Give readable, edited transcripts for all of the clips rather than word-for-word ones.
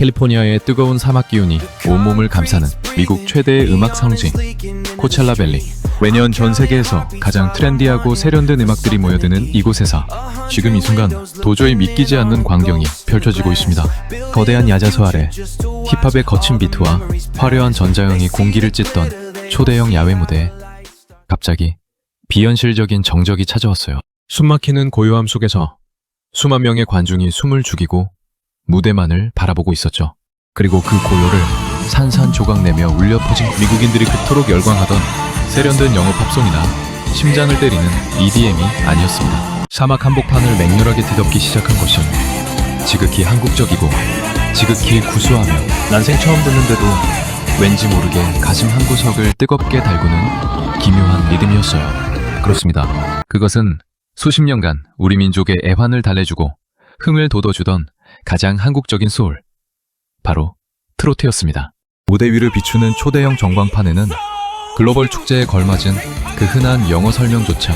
캘리포니아의 뜨거운 사막 기운이 온몸을 감싸는 미국 최대의 음악 성지 코첼라 밸리. 매년 전 세계에서 가장 트렌디하고 세련된 음악들이 모여드는 이곳에서 지금 이 순간 도저히 믿기지 않는 광경이 펼쳐지고 있습니다. 거대한 야자수 아래 힙합의 거친 비트와 화려한 전자형이 공기를 찢던 초대형 야외 무대에 갑자기 비현실적인 정적이 찾아왔어요. 숨막히는 고요함 속에서 수만 명의 관중이 숨을 죽이고 무대만을 바라보고 있었죠. 그리고 그 고요를 산산조각내며 울려 퍼진 미국인들이 그토록 열광하던 세련된 영어 팝송이나 심장을 때리는 EDM이 아니었습니다. 사막 한복판을 맹렬하게 뒤덮기 시작한 것은 지극히 한국적이고 지극히 구수하며 난생 처음 듣는데도 왠지 모르게 가슴 한구석을 뜨겁게 달구는 기묘한 리듬이었어요. 그렇습니다. 그것은 수십 년간 우리 민족의 애환을 달래주고 흥을 돋워주던 가장 한국적인 소울, 바로 트로트였습니다. 무대 위를 비추는 초대형 전광판에는 글로벌 축제에 걸맞은 그 흔한 영어 설명조차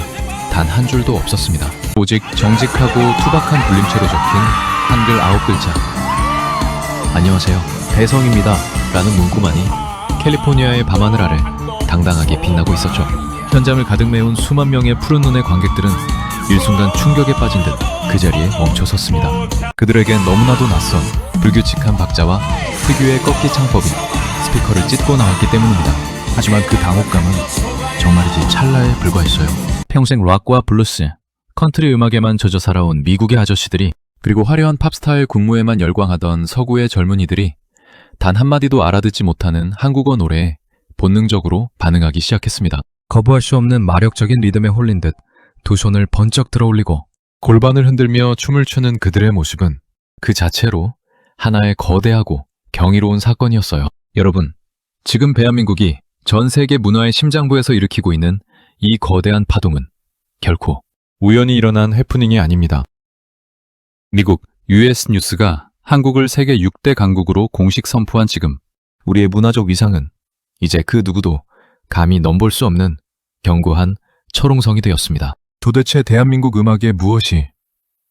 단 한 줄도 없었습니다. 오직 정직하고 투박한 불림체로 적힌 한글 9글자. 안녕하세요, 대성입니다 라는 문구만이 캘리포니아의 밤하늘 아래 당당하게 빛나고 있었죠. 현장을 가득 메운 수만 명의 푸른 눈의 관객들은 일순간 충격에 빠진 듯 그 자리에 멈춰섰습니다. 그들에겐 너무나도 낯선 불규칙한 박자와 특유의 꺾기 창법이 스피커를 찢고 나왔기 때문입니다. 하지만 그 당혹감은 정말이지 찰나에 불과했어요. 평생 락과 블루스, 컨트리 음악에만 젖어 살아온 미국의 아저씨들이, 그리고 화려한 팝스타의 군무에만 열광하던 서구의 젊은이들이 단 한마디도 알아듣지 못하는 한국어 노래에 본능적으로 반응하기 시작했습니다. 거부할 수 없는 마력적인 리듬에 홀린 듯 두 손을 번쩍 들어올리고 골반을 흔들며 춤을 추는 그들의 모습은 그 자체로 하나의 거대하고 경이로운 사건이었어요. 여러분, 지금 대한민국이 전 세계 문화의 심장부에서 일으키고 있는 이 거대한 파동은 결코 우연히 일어난 해프닝이 아닙니다. 미국 US 뉴스가 한국을 세계 6대 강국으로 공식 선포한 지금 우리의 문화적 위상은 이제 그 누구도 감히 넘볼 수 없는 견고한 철옹성이 되었습니다. 도대체 대한민국 음악의 무엇이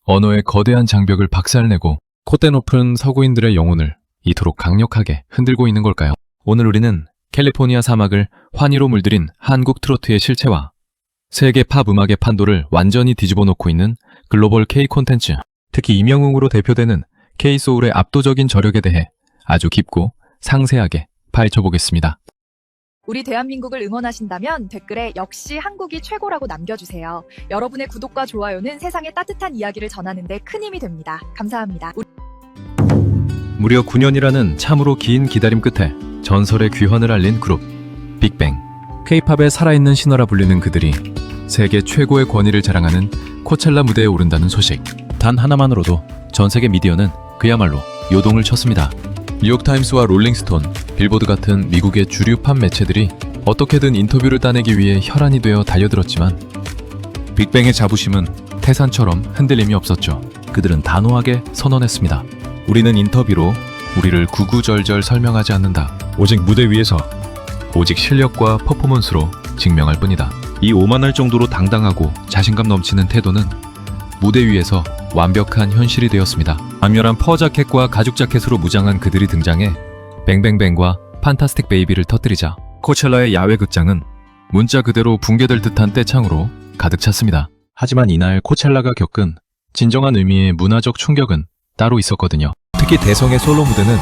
언어의 거대한 장벽을 박살내고 콧대 높은 서구인들의 영혼을 이토록 강력하게 흔들고 있는 걸까요? 오늘 우리는 캘리포니아 사막을 환희로 물들인 한국 트로트의 실체와 세계 팝 음악의 판도를 완전히 뒤집어 놓고 있는 글로벌 K 콘텐츠, 특히 임영웅으로 대표되는 K-소울의 압도적인 저력에 대해 아주 깊고 상세하게 파헤쳐보겠습니다. 우리 대한민국을 응원하신다면 댓글에 역시 한국이 최고라고 남겨주세요. 여러분의 구독과 좋아요는 세상의 따뜻한 이야기를 전하는 데 큰 힘이 됩니다. 감사합니다. 무려 9년이라는 참으로 긴 기다림 끝에 전설의 귀환을 알린 그룹 빅뱅. K-팝의 살아있는 신화라 불리는 그들이 세계 최고의 권위를 자랑하는 코첼라 무대에 오른다는 소식. 단 하나만으로도 전 세계 미디어는 그야말로 요동을 쳤습니다. 뉴욕타임스와 롤링스톤, 빌보드 같은 미국의 주류 팝 매체들이 어떻게든 인터뷰를 따내기 위해 혈안이 되어 달려들었지만 빅뱅의 자부심은 태산처럼 흔들림이 없었죠. 그들은 단호하게 선언했습니다. 우리는 인터뷰로 우리를 구구절절 설명하지 않는다. 오직 무대 위에서 오직 실력과 퍼포먼스로 증명할 뿐이다. 이 오만할 정도로 당당하고 자신감 넘치는 태도는 무대 위에서 완벽한 현실이 되었습니다. 강렬한 퍼 자켓과 가죽 자켓으로 무장한 그들이 등장해 뱅뱅뱅과 판타스틱 베이비를 터뜨리자 코첼라의 야외 극장은 문자 그대로 붕괴될 듯한 떼창으로 가득 찼습니다. 하지만 이날 코첼라가 겪은 진정한 의미의 문화적 충격은 따로 있었거든요. 특히 대성의 솔로 무대는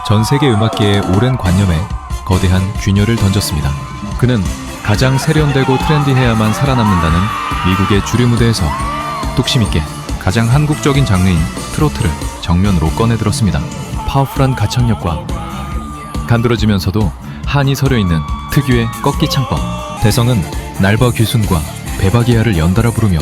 전 세계 음악계의 오랜 관념에 거대한 균열을 던졌습니다. 그는 가장 세련되고 트렌디해야만 살아남는다는 미국의 주류 무대에서 뚝심 있게 가장 한국적인 장르인 트로트를 정면으로 꺼내들었습니다. 파워풀한 가창력과 간드러지면서도 한이 서려있는 특유의 꺾기 창법. 대성은 날바 귀순과 베바기아를 연달아 부르며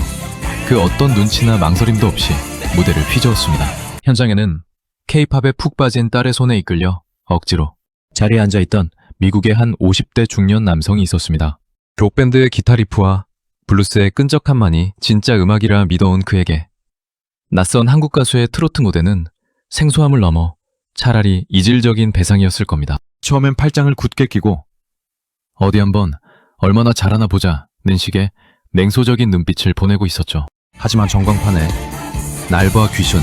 그 어떤 눈치나 망설임도 없이 무대를 휘저었습니다. 현장에는 K-팝에 푹 빠진 딸의 손에 이끌려 억지로 자리에 앉아있던 미국의 한 50대 중년 남성이 있었습니다. 록밴드의 기타 리프와 블루스의 끈적함만이 진짜 음악이라 믿어온 그에게 낯선 한국 가수의 트로트 무대는 생소함을 넘어 차라리 이질적인 배상이었을 겁니다. 처음엔 팔짱을 굳게 끼고 어디 한번 얼마나 잘하나 보자는 식의 냉소적인 눈빛을 보내고 있었죠. 하지만 전광판에 날바 귀순,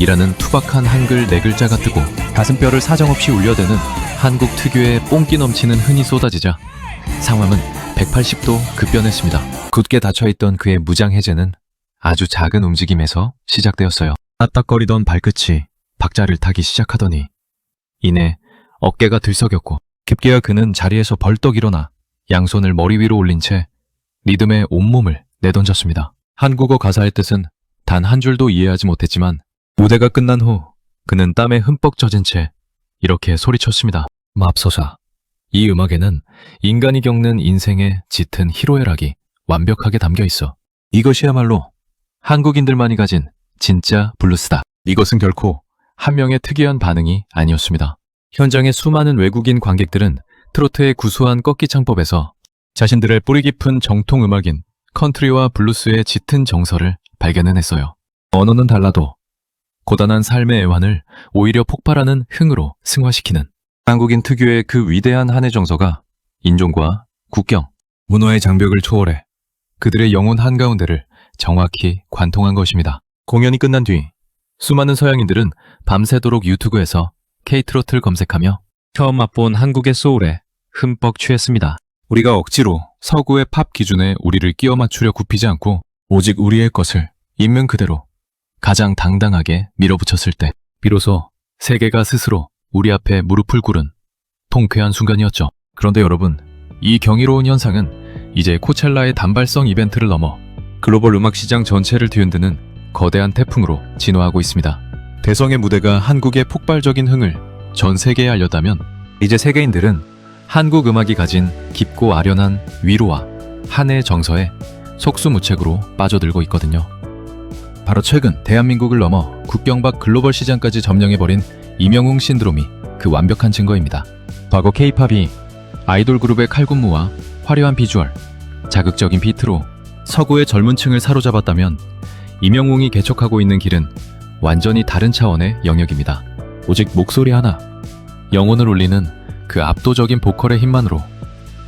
이라는 투박한 한글 네 글자가 뜨고 가슴뼈를 사정없이 울려대는 한국 특유의 뽕기 넘치는 흥이 쏟아지자 상황은 180도 급변했습니다. 굳게 닫혀있던 그의 무장 해제는 아주 작은 움직임에서 시작되었어요. 따딱거리던 발끝이 박자를 타기 시작하더니 이내 어깨가 들썩였고 급기야 그는 자리에서 벌떡 일어나 양손을 머리 위로 올린 채 리듬에 온몸을 내던졌습니다. 한국어 가사의 뜻은 단 한 줄도 이해하지 못했지만 무대가 끝난 후 그는 땀에 흠뻑 젖은 채 이렇게 소리쳤습니다. 맙소사. 이 음악에는 인간이 겪는 인생의 짙은 희로애락이 완벽하게 담겨 있어. 이것이야말로 한국인들만이 가진 진짜 블루스다. 이것은 결코 한 명의 특이한 반응이 아니었습니다. 현장의 수많은 외국인 관객들은 트로트의 구수한 꺾기 창법에서 자신들의 뿌리 깊은 정통 음악인 컨트리와 블루스의 짙은 정서를 발견해냈어요. 언어는 달라도 고단한 삶의 애환을 오히려 폭발하는 흥으로 승화시키는 한국인 특유의 그 위대한 한의 정서가 인종과 국경, 문화의 장벽을 초월해 그들의 영혼 한가운데를 정확히 관통한 것입니다. 공연이 끝난 뒤 수많은 서양인들은 밤새도록 유튜브에서 K-트로트를 검색하며 처음 맛본 한국의 소울에 흠뻑 취했습니다. 우리가 억지로 서구의 팝 기준에 우리를 끼워 맞추려 굽히지 않고 오직 우리의 것을 있는 그대로 가장 당당하게 밀어붙였을 때 비로소 세계가 스스로 우리 앞에 무릎을 꿇은 통쾌한 순간이었죠. 그런데 여러분, 이 경이로운 현상은 이제 코첼라의 단발성 이벤트를 넘어 글로벌 음악 시장 전체를 뒤흔드는 거대한 태풍으로 진화하고 있습니다. 대성의 무대가 한국의 폭발적인 흥을 전 세계에 알렸다면 이제 세계인들은 한국 음악이 가진 깊고 아련한 위로와 한의 정서에 속수무책으로 빠져들고 있거든요. 바로 최근 대한민국을 넘어 국경 밖 글로벌 시장까지 점령해버린 임영웅 신드롬이 그 완벽한 증거입니다. 과거 K-팝이 아이돌 그룹의 칼군무와 화려한 비주얼, 자극적인 비트로 서구의 젊은 층을 사로잡았다면 임영웅이 개척하고 있는 길은 완전히 다른 차원의 영역입니다. 오직 목소리 하나, 영혼을 울리는 그 압도적인 보컬의 힘만으로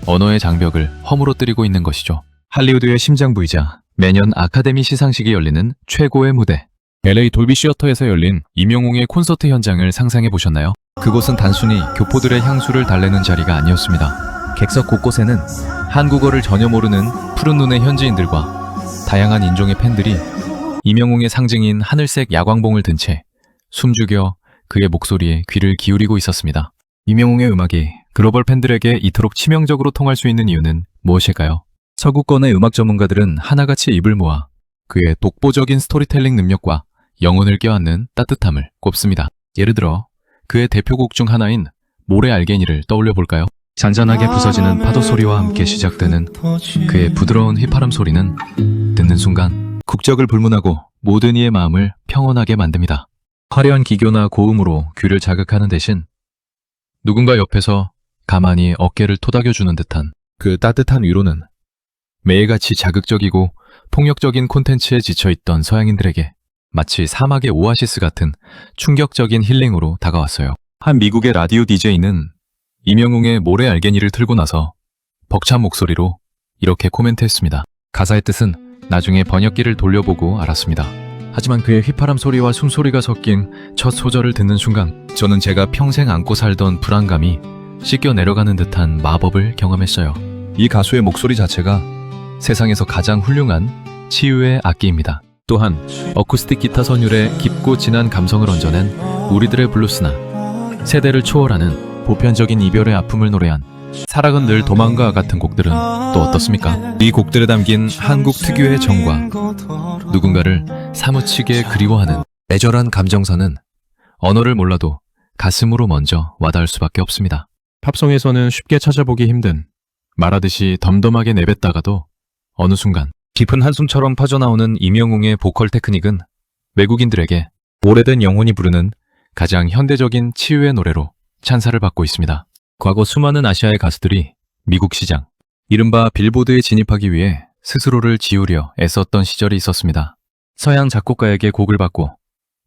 언어의 장벽을 허물어뜨리고 있는 것이죠. 할리우드의 심장부이자 매년 아카데미 시상식이 열리는 최고의 무대, LA 돌비 시어터에서 열린 임영웅의 콘서트 현장을 상상해 보셨나요? 그곳은 단순히 교포들의 향수를 달래는 자리가 아니었습니다. 객석 곳곳에는 한국어를 전혀 모르는 푸른 눈의 현지인들과 다양한 인종의 팬들이 임영웅의 상징인 하늘색 야광봉을 든 채 숨죽여 그의 목소리에 귀를 기울이고 있었습니다. 임영웅의 음악이 글로벌 팬들에게 이토록 치명적으로 통할 수 있는 이유는 무엇일까요? 서구권의 음악 전문가들은 하나같이 입을 모아 그의 독보적인 스토리텔링 능력과 영혼을 껴안는 따뜻함을 꼽습니다. 예를 들어 그의 대표곡 중 하나인 모래 알게니를 떠올려 볼까요? 잔잔하게 부서지는 파도 소리와 함께 시작되는 그의 부드러운 휘파람 소리는 듣는 순간 국적을 불문하고 모든 이의 마음을 평온하게 만듭니다. 화려한 기교나 고음으로 귀를 자극하는 대신 누군가 옆에서 가만히 어깨를 토닥여주는 듯한 그 따뜻한 위로는 매일같이 자극적이고 폭력적인 콘텐츠에 지쳐있던 서양인들에게 마치 사막의 오아시스 같은 충격적인 힐링으로 다가왔어요. 한 미국의 라디오 DJ는 임영웅의 모래 알게니를 틀고 나서 벅찬 목소리로 이렇게 코멘트했습니다. 가사의 뜻은 나중에 번역기를 돌려보고 알았습니다. 하지만 그의 휘파람 소리와 숨소리가 섞인 첫 소절을 듣는 순간 저는 제가 평생 안고 살던 불안감이 씻겨 내려가는 듯한 마법을 경험했어요. 이 가수의 목소리 자체가 세상에서 가장 훌륭한 치유의 악기입니다. 또한 어쿠스틱 기타 선율에 깊고 진한 감성을 얹어낸 우리들의 블루스나 세대를 초월하는 보편적인 이별의 아픔을 노래한 사랑은 늘 도망가 같은 곡들은 또 어떻습니까? 이 곡들에 담긴 한국 특유의 정과 누군가를 사무치게 그리워하는 애절한 감정선은 언어를 몰라도 가슴으로 먼저 와닿을 수밖에 없습니다. 팝송에서는 쉽게 찾아보기 힘든 말하듯이 덤덤하게 내뱉다가도 어느 순간 깊은 한숨처럼 퍼져나오는 임영웅의 보컬 테크닉은 외국인들에게 오래된 영혼이 부르는 가장 현대적인 치유의 노래로 찬사를 받고 있습니다. 과거 수많은 아시아의 가수들이 미국 시장, 이른바 빌보드에 진입하기 위해 스스로를 지우려 애썼던 시절이 있었습니다. 서양 작곡가에게 곡을 받고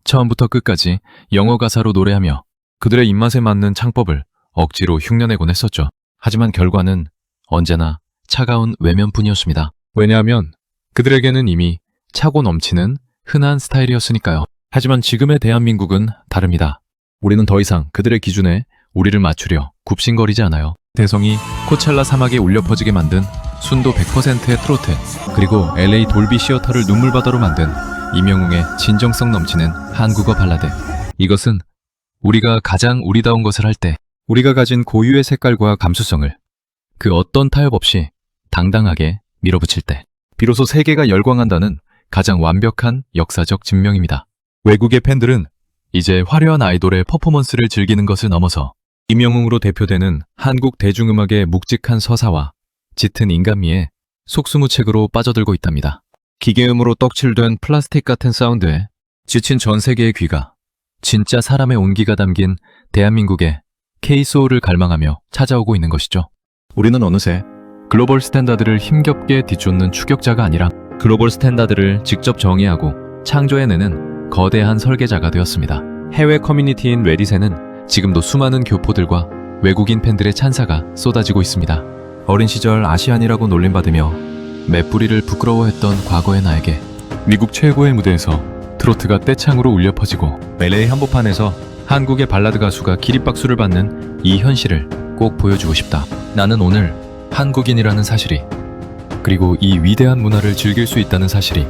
처음부터 끝까지 영어 가사로 노래하며 그들의 입맛에 맞는 창법을 억지로 흉내내곤 했었죠. 하지만 결과는 언제나 차가운 외면뿐이었습니다. 왜냐하면 그들에게는 이미 차고 넘치는 흔한 스타일이었으니까요. 하지만 지금의 대한민국은 다릅니다. 우리는 더 이상 그들의 기준에 우리를 맞추려 굽신거리지 않아요. 대성이 코첼라 사막에 울려 퍼지게 만든 순도 100%의 트로트, 그리고 LA 돌비 시어터를 눈물바다로 만든 임영웅의 진정성 넘치는 한국어 발라드. 이것은 우리가 가장 우리다운 것을 할 때 우리가 가진 고유의 색깔과 감수성을 그 어떤 타협 없이 당당하게 밀어붙일 때 비로소 세계가 열광한다는 가장 완벽한 역사적 증명입니다. 외국의 팬들은 이제 화려한 아이돌의 퍼포먼스를 즐기는 것을 넘어서 임영웅으로 대표되는 한국 대중음악의 묵직한 서사와 짙은 인간미에 속수무책으로 빠져들고 있답니다. 기계음으로 떡칠된 플라스틱 같은 사운드에 지친 전 세계의 귀가 진짜 사람의 온기가 담긴 대한민국의 K-소울을 갈망하며 찾아오고 있는 것이죠. 우리는 어느새 글로벌 스탠다드를 힘겹게 뒤쫓는 추격자가 아니라 글로벌 스탠다드를 직접 정의하고 창조해내는 거대한 설계자가 되었습니다. 해외 커뮤니티인 레딧에는 지금도 수많은 교포들과 외국인 팬들의 찬사가 쏟아지고 있습니다. 어린 시절 아시안이라고 놀림받으며 맞부리를 부끄러워했던 과거의 나에게 미국 최고의 무대에서 트로트가 떼창으로 울려 퍼지고 LA 한복판에서 한국의 발라드 가수가 기립박수를 받는 이 현실을 꼭 보여주고 싶다. 나는 오늘 한국인이라는 사실이, 그리고 이 위대한 문화를 즐길 수 있다는 사실이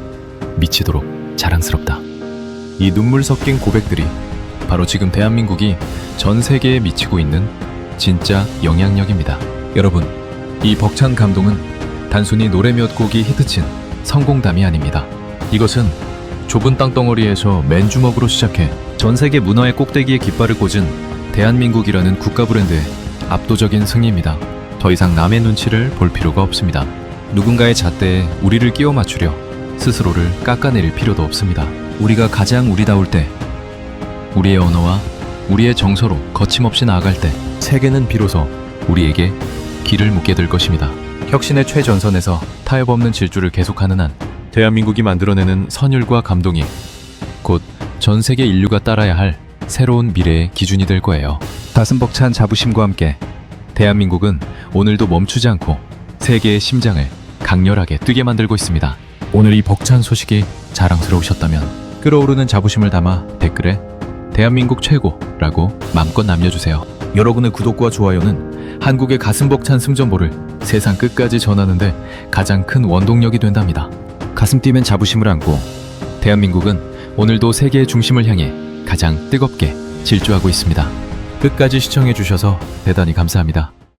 미치도록 자랑스럽다. 이 눈물 섞인 고백들이 바로 지금 대한민국이 전 세계에 미치고 있는 진짜 영향력입니다. 여러분, 이 벅찬 감동은 단순히 노래 몇 곡이 히트친 성공담이 아닙니다. 이것은 좁은 땅덩어리에서 맨주먹으로 시작해 전 세계 문화의 꼭대기에 깃발을 꽂은 대한민국이라는 국가 브랜드의 압도적인 승리입니다. 더 이상 남의 눈치를 볼 필요가 없습니다. 누군가의 잣대에 우리를 끼워 맞추려 스스로를 깎아내릴 필요도 없습니다. 우리가 가장 우리다울 때, 우리의 언어와 우리의 정서로 거침없이 나아갈 때 세계는 비로소 우리에게 길을 묻게 될 것입니다. 혁신의 최전선에서 타협 없는 질주를 계속하는 한 대한민국이 만들어내는 선율과 감동이 곧 전 세계 인류가 따라야 할 새로운 미래의 기준이 될 거예요. 가슴 벅찬 자부심과 함께 대한민국은 오늘도 멈추지 않고 세계의 심장을 강렬하게 뛰게 만들고 있습니다. 오늘 이 벅찬 소식이 자랑스러우셨다면 끓어오르는 자부심을 담아 댓글에 대한민국 최고라고 마음껏 남겨주세요. 여러분의 구독과 좋아요는 한국의 가슴 벅찬 승전보를 세상 끝까지 전하는데 가장 큰 원동력이 된답니다. 가슴 뛰면 자부심을 안고 대한민국은 오늘도 세계의 중심을 향해 가장 뜨겁게 질주하고 있습니다. 끝까지 시청해주셔서 대단히 감사합니다.